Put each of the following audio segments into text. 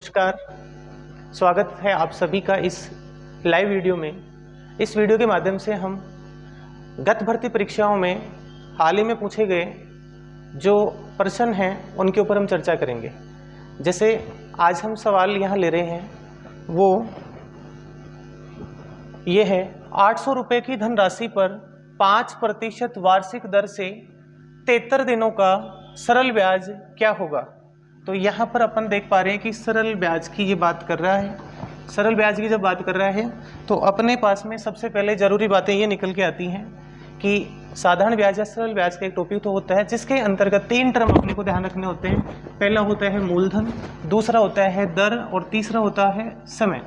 नमस्कार, स्वागत है आप सभी का इस लाइव वीडियो में। इस वीडियो के माध्यम से हम गत भर्ती परीक्षाओं में हाल ही में पूछे गए जो प्रश्न हैं उनके ऊपर हम चर्चा करेंगे। जैसे आज हम सवाल यहाँ ले रहे हैं वो ये है, 800 रुपये की धनराशि पर 5% वार्षिक दर से 73 दिनों का सरल ब्याज क्या होगा। तो यहाँ पर अपन देख पा रहे हैं कि सरल ब्याज की ये बात कर रहा है। सरल ब्याज की जब बात कर रहा है तो अपने पास में सबसे पहले जरूरी बातें ये निकल के आती हैं कि साधारण ब्याज या सरल ब्याज का एक टॉपिक तो होता है जिसके अंतर्गत 3 टर्म अपने को ध्यान रखने होते हैं। पहला होता है मूलधन, दूसरा होता है दर और तीसरा होता है समय।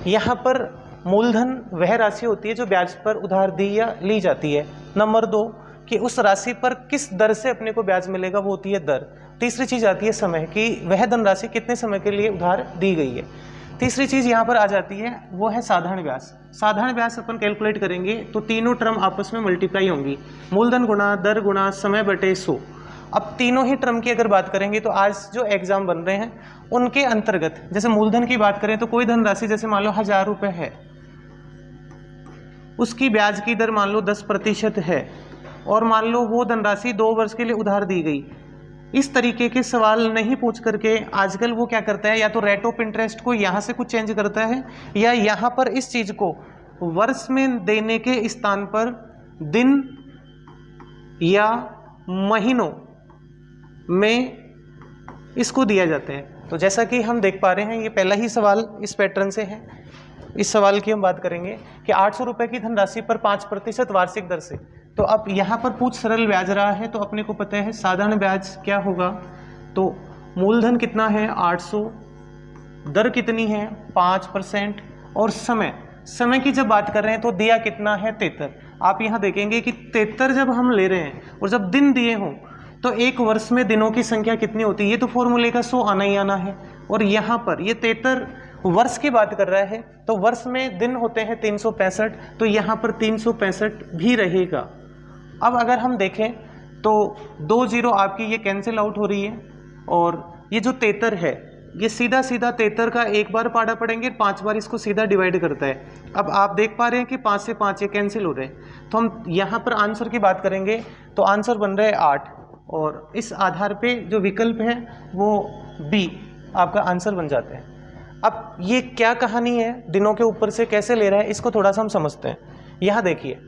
यहाँ पर मूलधन वह राशि होती है जो ब्याज पर उधार दी या ली जाती है। नंबर 2 कि उस राशि पर किस दर से अपने को ब्याज मिलेगा, वो होती है दर। तीसरी चीज आती है समय कि वह धनराशि कितने समय के लिए उधार दी गई है। तीसरी चीज यहाँ पर आ जाती है वो है साधारण ब्याज। साधारण ब्याज अपन कैलकुलेट करेंगे तो तीनों टर्म आपस में मल्टीप्लाई होंगी, मूलधन गुणा दर गुणा समय बटे 100। अब तीनों ही टर्म की अगर बात करेंगे तो आज जो एग्जाम बन रहे हैं उनके अंतर्गत जैसे मूलधन की बात करें तो कोई धनराशि जैसे मान लो 1000 रुपये है, उसकी ब्याज की दर मान लो 10% है और मान लो वो धनराशि 2 वर्ष के लिए उधार दी गई। इस तरीके के सवाल नहीं पूछ करके आजकल वो क्या करता है, या तो रेट ऑफ इंटरेस्ट को यहाँ से कुछ चेंज करता है या यहाँ पर इस चीज को वर्ष में देने के स्थान पर दिन या महीनों में इसको दिया जाता है। तो जैसा कि हम देख पा रहे हैं ये पहला ही सवाल इस पैटर्न से है। इस सवाल की हम बात करेंगे कि 800 रुपये की धनराशि पर 5% वार्षिक दर से। तो अब यहाँ पर पूछ सरल ब्याज रहा है तो अपने को पता है साधारण ब्याज क्या होगा। तो मूलधन कितना है 800, दर कितनी है 5% और समय की जब बात कर रहे हैं तो दिया कितना है 73। आप यहाँ देखेंगे कि 73 जब हम ले रहे हैं और जब दिन दिए हों तो एक वर्ष में दिनों की संख्या कितनी होती है, ये तो फॉर्मूले का 100 आना ही आना है। और यहाँ पर ये 73 वर्ष की बात कर रहा है तो वर्ष में दिन होते हैं 365, तो यहाँ पर 365 भी रहेगा। अब अगर हम देखें तो 2 0 आपकी ये कैंसिल आउट हो रही है और ये जो 73 है ये सीधा 73 का एक बार पाड़ा पड़ेंगे, 5 बार इसको सीधा डिवाइड करता है। अब आप देख पा रहे हैं कि 5 से 5 ये कैंसिल हो रहे हैं। तो हम यहाँ पर आंसर की बात करेंगे तो आंसर बन रहा है 8 और इस आधार पे जो विकल्प है वो बी आपका आंसर बन जाता है। अब ये क्या कहानी है, दिनों के ऊपर से कैसे ले रहा है, इसको थोड़ा सा हम समझते हैं। यहाँ देखिए,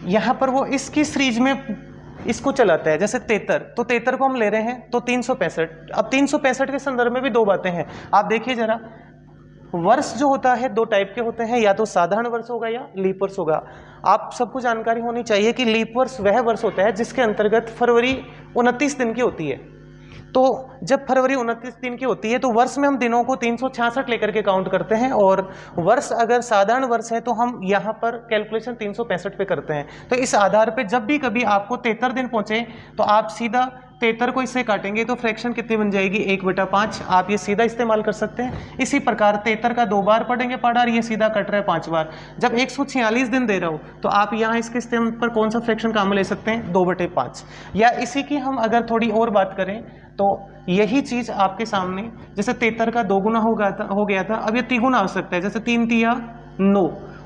यहाँ पर वो इसकी सीरीज में इसको चलाता है। जैसे 73, तो 73 को हम ले रहे हैं तो 365। अब 365 के संदर्भ में भी 2 बातें हैं। आप देखिए जरा, वर्ष जो होता है 2 टाइप के होते हैं, या तो साधारण वर्ष होगा या लीप वर्ष होगा। आप सबको जानकारी होनी चाहिए कि लीप वर्ष वह वर्ष होता है जिसके अंतर्गत फरवरी 29 दिन की होती है। तो जब फरवरी 29 दिन की होती है तो वर्ष में हम दिनों को 366 लेकर के काउंट करते हैं और वर्ष अगर साधारण वर्ष है तो हम यहाँ पर कैलकुलेशन 365 पे करते हैं। तो इस आधार पे जब भी कभी आपको 73 दिन पहुंचे तो आप सीधा 73 को इससे काटेंगे तो फ्रैक्शन कितनी बन जाएगी 1/5। आप ये सीधा इस्तेमाल कर सकते हैं। इसी प्रकार 73 का 2 बार पढ़ेंगे पाड़ा और ये सीधा कट रहा है 5 बार। जब 146 दिन दे रहा हो तो आप यहाँ इसके इस्तेमाल पर कौन सा फ्रैक्शन काम ले सकते हैं 2/5। या इसी की हम अगर थोड़ी और बात करें तो यही चीज आपके सामने जैसे 73 का 2 गुना हो गया था, अब ये 3 गुना हो सकता है। जैसे 3 तिया 9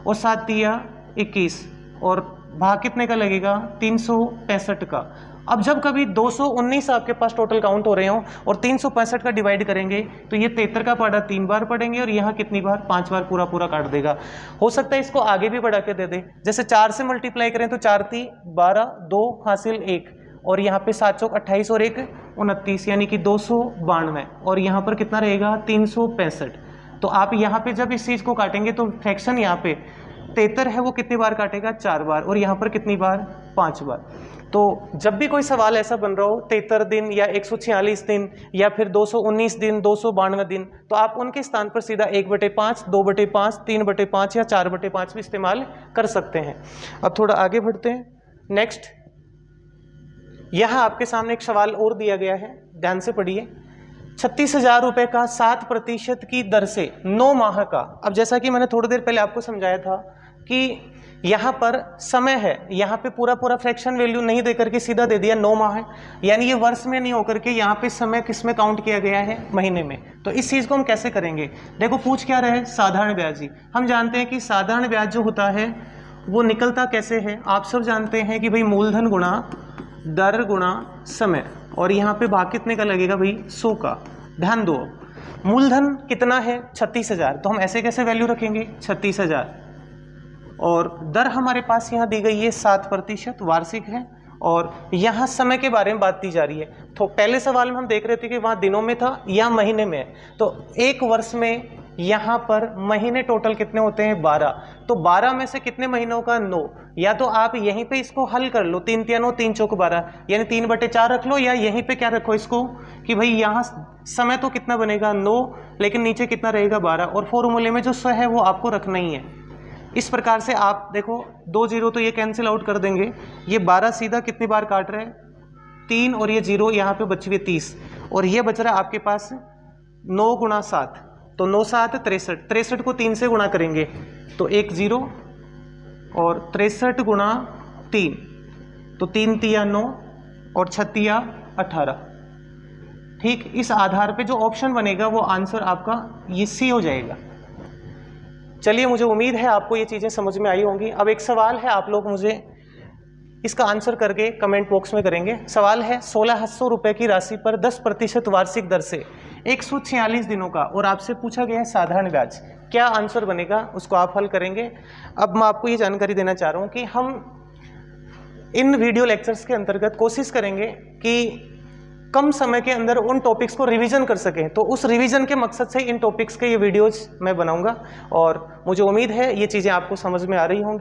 और 7 तिया 21 और भाग कितने का लगेगा 365 का। अब जब कभी 219 आपके पास टोटल काउंट हो रहे हो और 365 का डिवाइड करेंगे तो ये 73 का पाड़ा 3 बार पढ़ेंगे और यहाँ कितनी बार 5 बार पूरा काट देगा। हो सकता है इसको आगे भी बढ़ा के दे दे, जैसे 4 से मल्टीप्लाई करें तो 4 ती 12, 2 हासिल 1 और यहाँ पे 7 चौक 28 और 1 29 यानी कि 292 और यहाँ पर कितना रहेगा 365। तो आप यहाँ पे जब इस चीज को काटेंगे तो फ्रैक्शन यहाँ पे 73 है वो कितनी बार काटेगा 4 बार और यहाँ पर कितनी बार 5 बार। तो जब भी कोई सवाल ऐसा बन रहा हो 73 दिन या 146 दिन या फिर 219 दिन 292 दिन तो आप उनके स्थान पर सीधा 1/5 2/5 3/5 या 4/5 भी इस्तेमाल कर सकते हैं। अब थोड़ा आगे बढ़ते हैं। नेक्स्ट यहाँ आपके सामने एक सवाल और दिया गया है, ध्यान से पढ़िए। 36,000 रुपये का 7% की दर से 9 माह का। अब जैसा कि मैंने थोड़ी देर पहले आपको समझाया था कि यहाँ पर समय है, यहाँ पे पूरा पूरा फ्रैक्शन वैल्यू नहीं दे करके सीधा दे दिया 9 माह है, यानी ये वर्ष में नहीं होकर के यहाँ पे समय किस में काउंट किया गया है, महीने में। तो इस चीज़ को हम कैसे करेंगे, देखो पूछ क्या रहे, साधारण ब्याज ही। हम जानते हैं कि साधारण ब्याज जो होता है वो निकलता कैसे है, आप सब जानते हैं कि भाई मूलधन गुणा दर गुणा समय, और यहाँ पे भाग कितने का लगेगा भाई, 100 का। ध्यान दो, मूलधन कितना है 36,000, तो हम ऐसे कैसे वैल्यू रखेंगे 36,000, और दर हमारे पास यहाँ दी गई है 7% वार्षिक है, और यहाँ समय के बारे में बात की जा रही है। तो पहले सवाल में हम देख रहे थे कि वहाँ दिनों में था या महीने में है, तो एक वर्ष में यहाँ पर महीने टोटल कितने होते हैं 12, तो 12 में से कितने महीनों का 9, या तो आप यहीं पे इसको हल कर लो, 3 × 9 3 × 12, यानी 3/4 रख लो, या यहीं पे क्या रखो इसको कि भाई यहाँ समय तो कितना बनेगा 9, लेकिन नीचे कितना रहेगा 12, और फॉर्मूले में जो स है वो आपको रखना ही है। इस प्रकार से आप देखो 2 0 तो ये कैंसिल आउट कर देंगे, ये 12 सीधा कितनी बार काट रहे हैं 3, और ये 0 यहाँ पे बची हुई 30, और ये बच रहा है आपके पास 9 × 7, तो 9 7 63, 63 को 3 से गुणा करेंगे तो 1 0, और 63 × 3 तो 3 × 9 और 6 × 18। ठीक, इस आधार पे जो ऑप्शन बनेगा वो आंसर आपका ये सी हो जाएगा। चलिए, मुझे उम्मीद है आपको ये चीज़ें समझ में आई होंगी। अब एक सवाल है, आप लोग मुझे इसका आंसर करके कमेंट बॉक्स में करेंगे। सवाल है 1600 रुपये की राशि पर 10% वार्षिक दर से 146 दिनों का, और आपसे पूछा गया है साधारण ब्याज, क्या आंसर बनेगा, उसको आप हल करेंगे। अब मैं आपको ये जानकारी देना चाह रहा हूँ कि हम इन वीडियो लेक्चर्स के अंतर्गत कोशिश करेंगे कि कम समय के अंदर उन टॉपिक्स को रिवीजन कर सकें, तो उस रिवीजन के मकसद से इन टॉपिक्स के ये वीडियोज़ मैं बनाऊंगा, और मुझे उम्मीद है ये चीज़ें आपको समझ में आ रही होंगी।